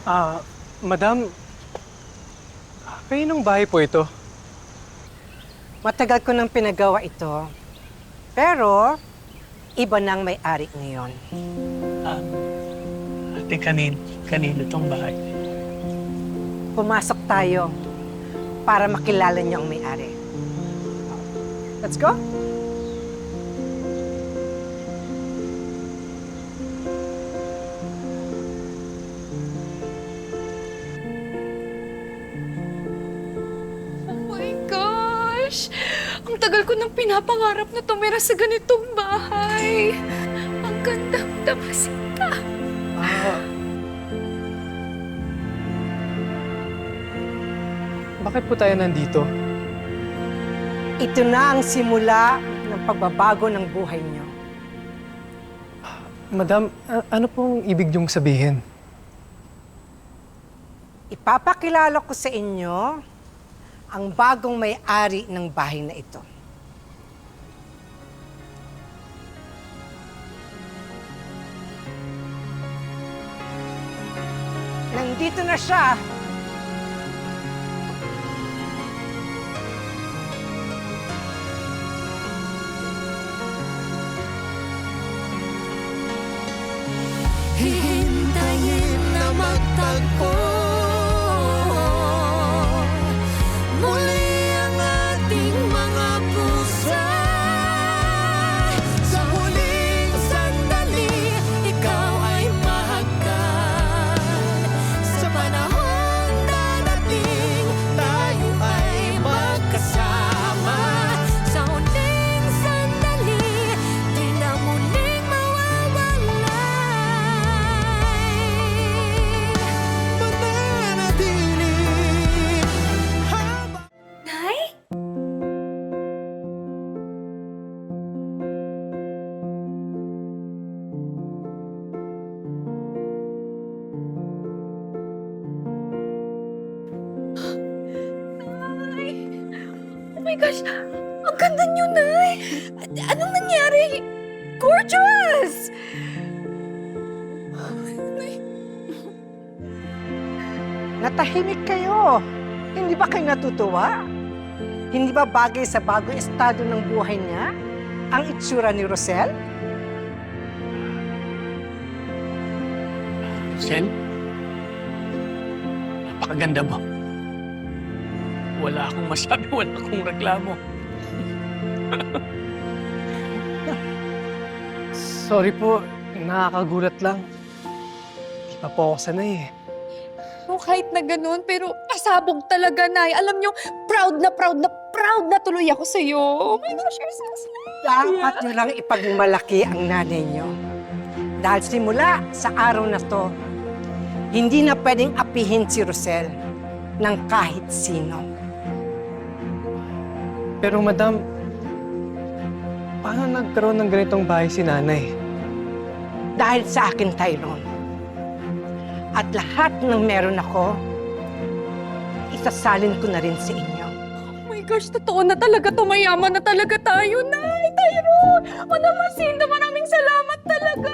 Ah, Madam, kaninong bahay po ito? Matagal ko nang pinagawa ito. Pero, iba nang may-ari ngayon. Ate, kanino tong bahay? Pumasok tayo para makilala niyo ang may-ari. Let's go. Oh my gosh! Ang tagal ko nang pinapangarap na tumira sa ganitong bahay. Ang ganda, Damasita. Bakit po tayo nandito? Ito na ang simula ng pagbabago ng buhay niyo. Madam, ano pong ibig niyong sabihin? Ipapakilala ko sa inyo ang bagong may-ari ng bahay na ito. Nandito na siya. Hihintayin na magtagpo muli ang ating mga pusa. Sa huling sandali, ikaw ay mahagkan. Sa panahon darating, tayo ay magkasama. Sa huling sandali, di na muling mawawala. Nay? Nay! Oh my gosh! Ang ganda niyo, Nay! Anong nangyari? Gorgeous! Natahimik kayo. Hindi ba kayo natutuwa? Hindi ba bagay sa bagong estado ng buhay niya ang itsura ni Rosel? Rosel? Napakaganda mo. Wala akong masabi, wala akong reklamo. Sorry po, nakakagulat lang. Di pa po ako sanay eh. Oh, kahit na ganun, pero pasabog talaga, Nay. Alam niyo, proud na tuloy ako sa'yo. Oh my gosh, you're so sweet. Dapat nyo lang ipagmalaki ang nanay nyo. Dahil simula sa araw na to, hindi na pwedeng apihin si Rosel ng kahit sino. Pero madam, paano nagkaroon ng ganitong bahay si nanay? Dahil sa akin, Tyrone. At lahat ng meron ako, isasalin ko na rin sa inyo. Oh my gosh, totoo na talaga to. Mayaman na talaga tayo, Nay. Tyrone! Madam Jacinta, maraming salamat talaga.